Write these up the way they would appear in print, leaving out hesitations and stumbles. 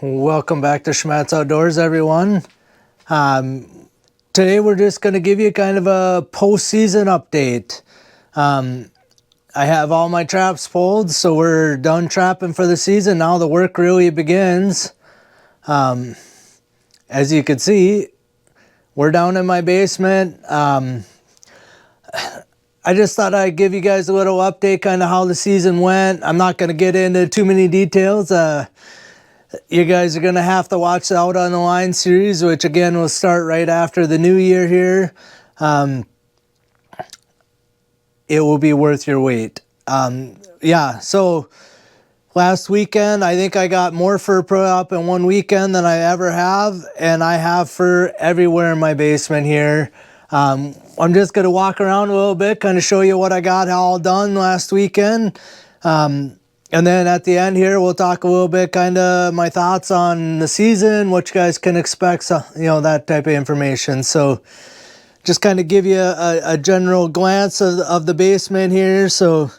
Welcome back to Schmattz Outdoors, everyone. Today we're just going to give you kind of a postseason update. I have all my traps pulled, so we're done trapping for the season. Now the work really begins. As you can see, we're down in my basement. I just thought I'd give you guys a little update, kind of how the season went. I'm not going to get into too many details. You guys are going to have to watch the Out on the Line series, which again will start right after the new year here. It will be worth your wait. Yeah, so last weekend, I think I got more fur put up in one weekend than I ever have, and I have fur everywhere in my basement here. I'm just going to walk around a little bit, kind of show you what I got all done last weekend. And then at the end here, we'll talk a little bit, kind of my thoughts on the season, what you guys can expect, so, you know, that type of information. So just kind of give you a general glance of the basement here. So,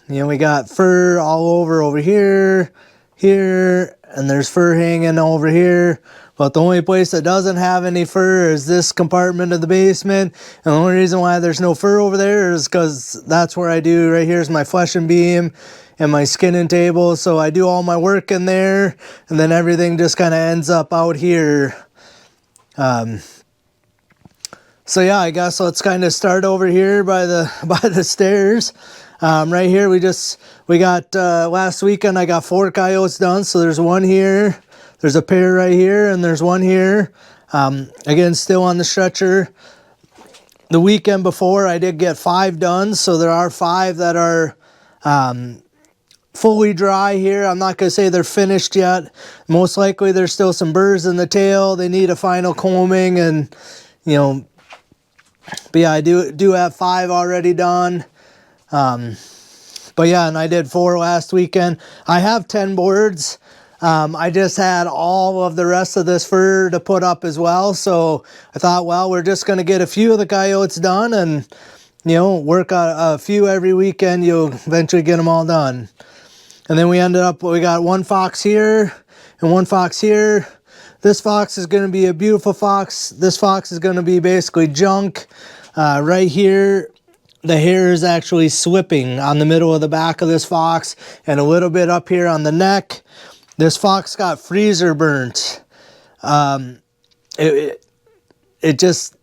you know, we got fur all over here, and there's fur hanging over here. But the only place that doesn't have any fur is this compartment of the basement. And the only reason why there's no fur over there is because that's where I do, right here is my flushing beam and my skinning table. So I do all my work in there, and then everything just kind of ends up out here. So yeah, I guess let's kind of start over here by the stairs. Right here, we got last weekend I got 4 coyotes done. So there's one here. There's a pair right here, and there's one here. Again, still on the stretcher. The weekend before, I did get 5 done, so there are 5 that are fully dry here. I'm not going to say they're finished yet. Most likely, there's still some burrs in the tail. They need a final combing, and, you know, but yeah, I do have 5 already done. But yeah, and I did 4 last weekend. I have 10 boards. I just had all of the rest of this fur to put up as well. So I thought, well, we're just going to get a few of the coyotes done and, you know, work on a few every weekend. You'll eventually get them all done. And then we got 1 fox here and 1 fox here. This fox is going to be a beautiful fox. This fox is going to be basically junk. Right here, the hair is actually slipping on the middle of the back of this fox and a little bit up here on the neck. This fox got freezer burnt. It just,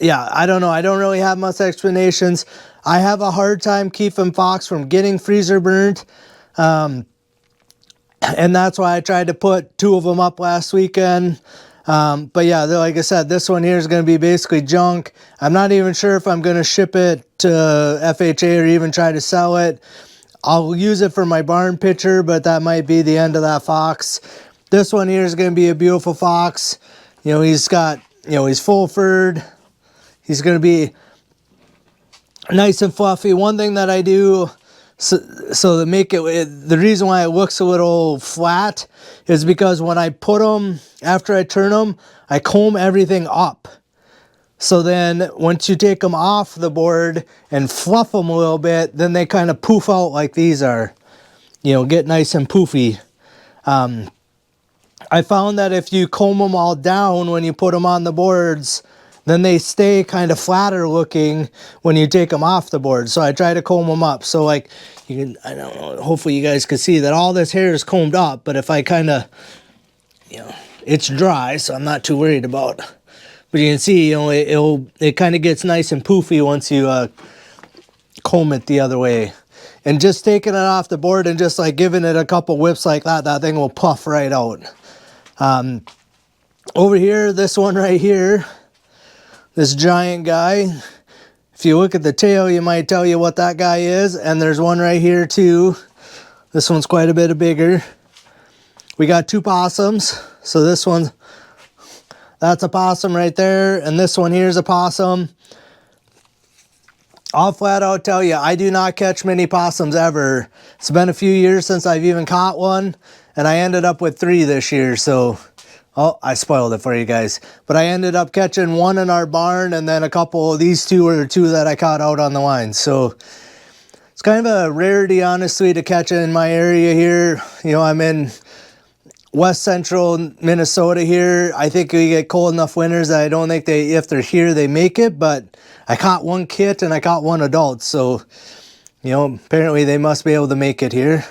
yeah, I don't know. I don't really have much explanations. I have a hard time keeping fox from getting freezer burnt. And that's why I tried to put 2 of them up last weekend. But yeah, like I said, this one here is going to be basically junk. I'm not even sure if I'm going to ship it to FHA or even try to sell it. I'll use it for my barn picture, but that might be the end of that fox. This one here is going to be a beautiful fox. You know, he's got, you know, he's full furred. He's going to be nice and fluffy. One thing that I do, so to make it, the reason why it looks a little flat is because when I put them, after I turn them, I comb everything up. So then once you take them off the board and fluff them a little bit, then they kind of poof out like these are, you know, get nice and poofy. I found that if you comb them all down when you put them on the boards, then they stay kind of flatter looking when you take them off the board. So I try to comb them up. So like, you can, I don't know, hopefully you guys can see that all this hair is combed up, but if I kind of, you know, it's dry, so I'm not too worried about. But you can see, you know, it kind of gets nice and poofy once you comb it the other way. And just taking it off the board and just like giving it a couple whips like that, that thing will puff right out. Over here, this one right here, this giant guy. If you look at the tail, you might tell you what that guy is. And there's one right here too. This one's quite a bit bigger. We got 2 possums. So this one's, that's a possum right there, and this one here is a possum. I'll flat out tell you, I do not catch many possums ever. It's been a few years since I've even caught one, and I ended up with 3 this year, so, oh, I spoiled it for you guys. But I ended up catching 1 in our barn, and then a couple of these 2 were the 2 that I caught out on the line. So it's kind of a rarity, honestly, to catch in my area here. You know, I'm in west central Minnesota here. I think we get cold enough winters that I don't think if they're here, they make it, but I caught 1 kit and I caught 1 adult, so, you know, apparently they must be able to make it here.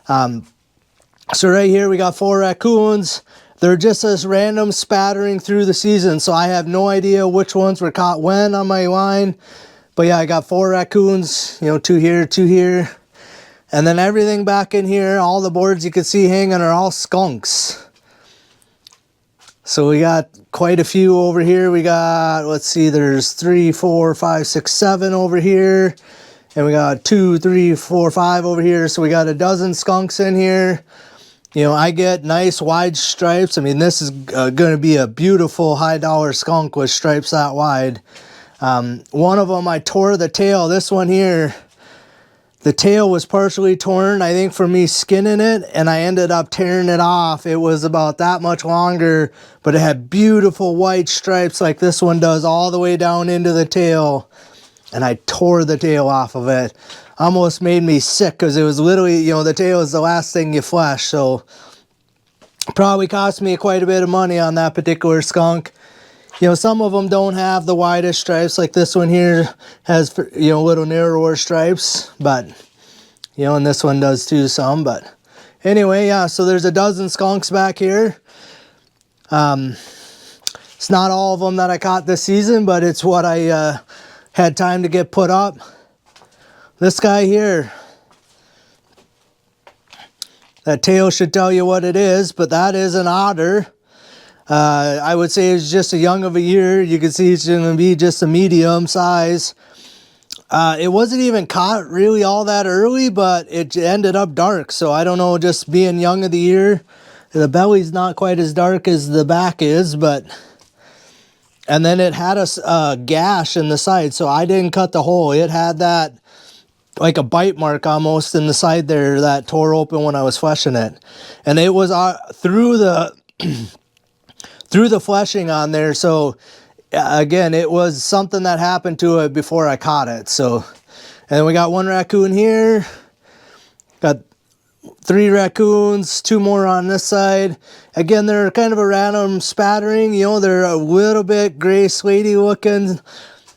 So right here we got 4 raccoons. They're just this random spattering through the season, so I have no idea which ones were caught when on my line. But yeah, I got 4 raccoons, you know, 2 here, 2 here. And then everything back in here, all the boards you can see hanging are all skunks. So we got quite a few over here. We got, let's see, there's 3, 4, 5, 6, 7 over here. And we got 2, 3, 4, 5 over here. So we got a dozen skunks in here. You know, I get nice wide stripes. I mean, this is going to be a beautiful high dollar skunk with stripes that wide. One of them I tore the tail. This one here, the tail was partially torn, I think, from me skinning it, and I ended up tearing it off. It was about that much longer, but it had beautiful white stripes like this one does all the way down into the tail, and I tore the tail off of it. Almost made me sick because it was literally, you know, the tail is the last thing you flesh, so probably cost me quite a bit of money on that particular skunk. You know, some of them don't have the widest stripes, like this one here has, you know, little narrower stripes, but, you know, and this one does too some, but anyway, yeah, so there's a dozen skunks back here. It's not all of them that I caught this season, but it's what I had time to get put up. This guy here, that tail should tell you what it is, but that is an otter. I would say it's just a young of a year. You can see it's going to be just a medium size. It wasn't even caught really all that early, but it ended up dark. So I don't know, just being young of the year. The belly's not quite as dark as the back is, but... And then it had a gash in the side, so I didn't cut the hole. It had that, like a bite mark almost in the side there that tore open when I was fleshing it. And it was through the... through the fleshing on there, so again, it was something that happened to it before I caught it. So, and then we got 1 raccoon here, got 3 raccoons, 2 more on this side. Again, they're kind of a random spattering, you know, they're a little bit gray slatey looking.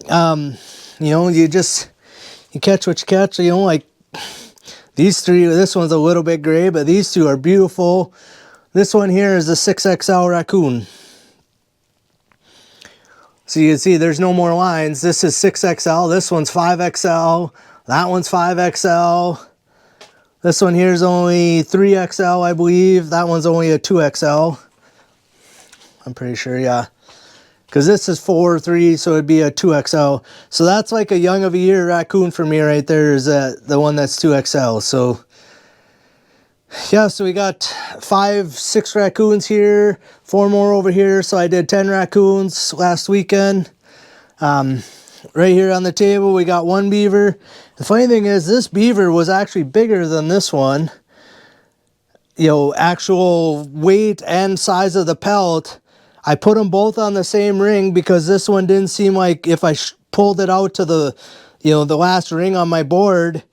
You know, you catch what you catch, you know, like these 3, this one's a little bit gray, but these 2 are beautiful. This one here is a 6XL raccoon. So you can see there's no more lines. This is 6XL. This one's 5XL. That one's 5XL. This one here is only 3XL, I believe. That one's only a 2XL. I'm pretty sure, yeah. Because this is 4'3", so it'd be a 2XL. So that's like a young of a year raccoon for me right there, is the one that's 2XL. So yeah, so we got 5, 6 raccoons here, 4 more over here. So I did 10 raccoons last weekend. Right here on the table, we got 1 beaver. The funny thing is, this beaver was actually bigger than this one. You know, actual weight and size of the pelt. I put them both on the same ring because this one didn't seem like, if I pulled it out to the, you know, the last ring on my board,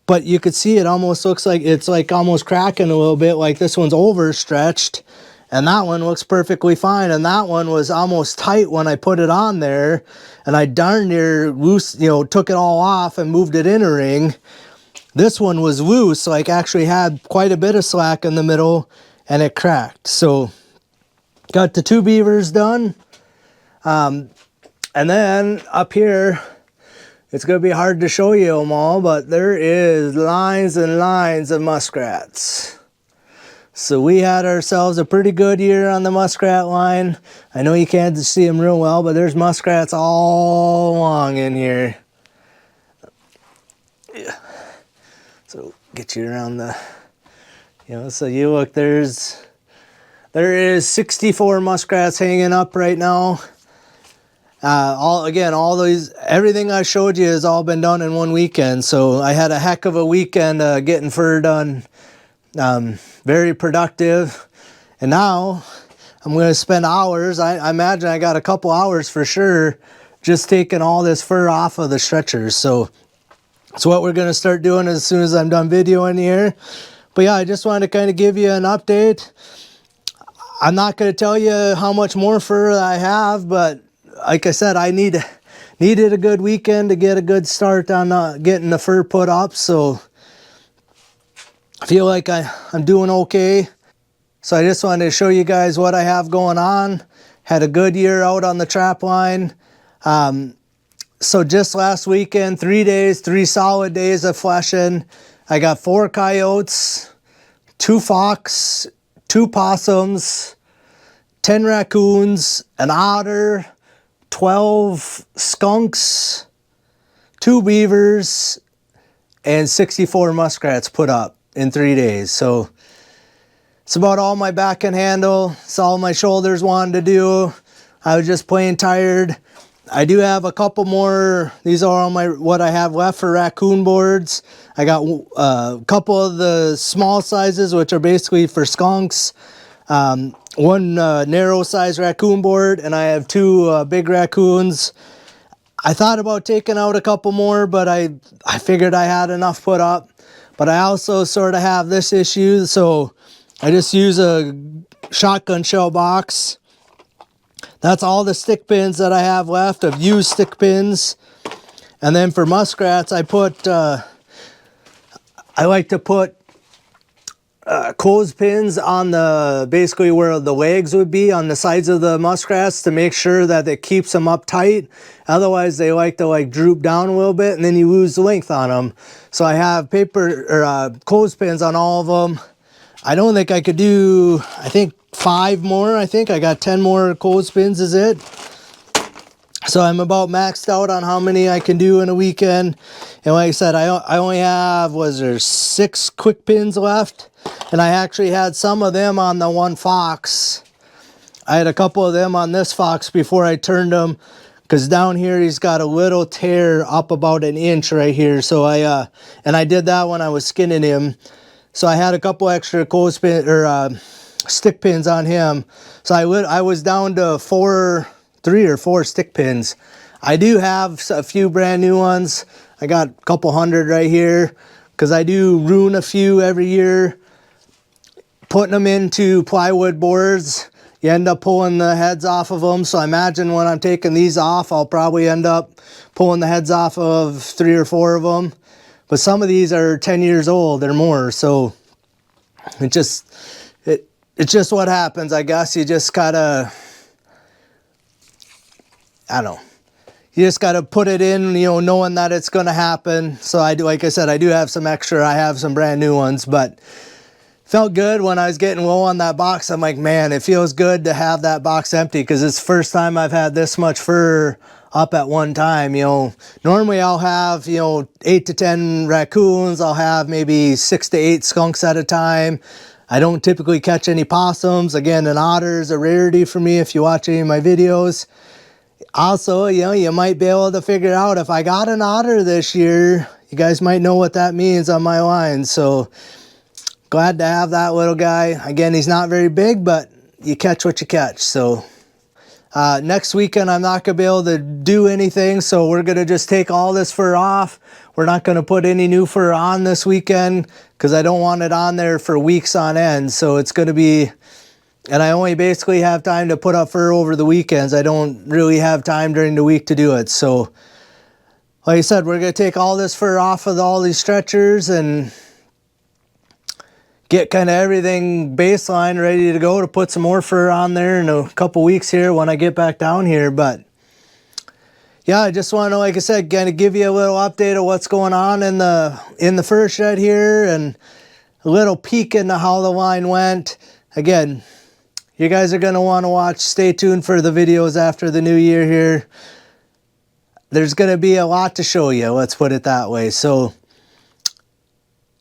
but you could see it almost looks like it's like almost cracking a little bit, like this one's overstretched, and that one looks perfectly fine. And that one was almost tight when I put it on there, and I darn near loose, you know, took it all off and moved it in a ring. This one was loose, like actually had quite a bit of slack in the middle, and it cracked. So got the 2 beavers done. And then up here, it's going to be hard to show you them all, but there is lines and lines of muskrats. So we had ourselves a pretty good year on the muskrat line. I know you can't see them real well, but there's muskrats all along in here. Yeah. So get you around the, you know, so you look, there is 64 muskrats hanging up right now. Everything I showed you has all been done in one weekend. So I had a heck of a weekend getting fur done. Very productive. And now I'm going to spend hours. I imagine I got a couple hours for sure just taking all this fur off of the stretchers. So that's what we're going to start doing as soon as I'm done videoing here. But yeah, I just wanted to kind of give you an update. I'm not going to tell you how much more fur I have, but like I said, I needed a good weekend to get a good start on getting the fur put up. So I feel like I'm doing okay. So I just wanted to show you guys what I have going on. Had a good year out on the trap line. So just last weekend, 3 days, 3 solid days of fleshing. I got 4 coyotes, 2 fox, 2 possums, 10 raccoons, an otter, 12 skunks, 2 beavers, and 64 muskrats put up in 3 days. So it's about all my back can handle. It's all my shoulders wanted to do. I was just plain tired. I do have a couple more. These are all what I have left for raccoon boards. I got a couple of the small sizes, which are basically for skunks. One narrow size raccoon board, and I have 2 big raccoons. I thought about taking out a couple more, but I figured I had enough put up. But I also sort of have this issue, so I just use a shotgun shell box. That's all the stick pins that I have left of used stick pins. And then for muskrats, I like to put clothespins on basically where the legs would be on the sides of the muskrats to make sure that it keeps them up tight. Otherwise, they like to droop down a little bit, and then you lose length on them. So I have clothespins on all of them. I don't think I could do, I think 5 more. I think I got 10 more clothespins is it. So I'm about maxed out on how many I can do in a weekend. And like I said, I only have, 6 quick pins left. And I actually had some of them on the one fox. I had a couple of them on this fox before I turned them. Because down here he's got a little tear up about an inch right here. So I did that when I was skinning him. So I had a couple extra clothespin stick pins on him. So I was down to 3 or 4 stick pins. I do have a few brand new ones. I got a couple hundred right here because I do ruin a few every year. Putting them into plywood boards, you end up pulling the heads off of them. So I imagine when I'm taking these off, I'll probably end up pulling the heads off of 3 or 4 of them. But some of these are 10 years old or more, so it's just what happens, I guess. You just gotta, I don't know. You just gotta put it in, knowing that it's gonna happen. So like I said, I do have some extra. I have some brand new ones, but felt good when I was getting low on that box. I'm like, man, it feels good to have that box empty because it's the first time I've had this much fur up at one time. Normally I'll have 8 to 10 raccoons. I'll have maybe 6 to 8 skunks at a time. I don't typically catch any possums. Again, an otter is a rarity for me if you watch any of my videos. Also, you might be able to figure out if I got an otter this year, you guys might know what that means on my line. So glad to have that little guy. Again, he's not very big, but you catch what you catch. So next weekend, I'm not going to be able to do anything, so we're going to just take all this fur off. We're not going to put any new fur on this weekend because I don't want it on there for weeks on end. So it's going to be, and I only basically have time to put up fur over the weekends. I don't really have time during the week to do it. So like I said, we're going to take all this fur off of all these stretchers and get kind of everything baseline ready to go to put some more fur on there in a couple weeks here when I get back down here. But yeah, I just want to, like I said, kind of give you a little update of what's going on in the fur shed here and a little peek into how the line went. Again, you guys are going to want to watch. Stay tuned for the videos after the new year here. There's going to be a lot to show you, let's put it that way. So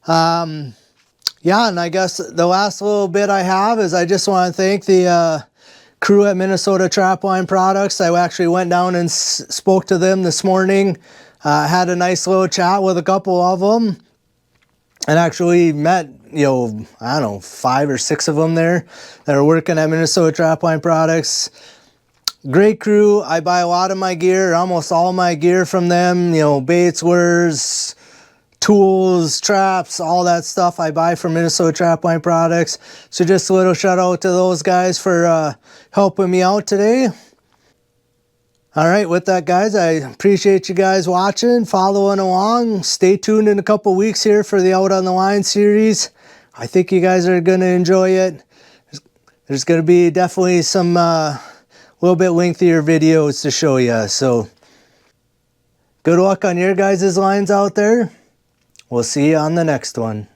yeah, and I guess the last little bit I have is I just want to thank the crew at Minnesota Trapline Products. I actually went down and spoke to them this morning. Had a nice little chat with a couple of them, and actually met, you know, I don't know, 5 or 6 of them there that are working at Minnesota Trapline Products. Great crew. I buy a lot of my gear, almost all my gear from them, you know, baits, lures, tools, traps, all that stuff I buy from Minnesota Trapline Products. So just a little shout out to those guys for helping me out today. All right, with that, guys, I appreciate you guys watching, following along. Stay tuned in a couple weeks here for the Out on the Line series. I think you guys are going to enjoy it. There's going to be definitely some little bit lengthier videos to show you. So good luck on your guys' lines out there. We'll see you on the next one.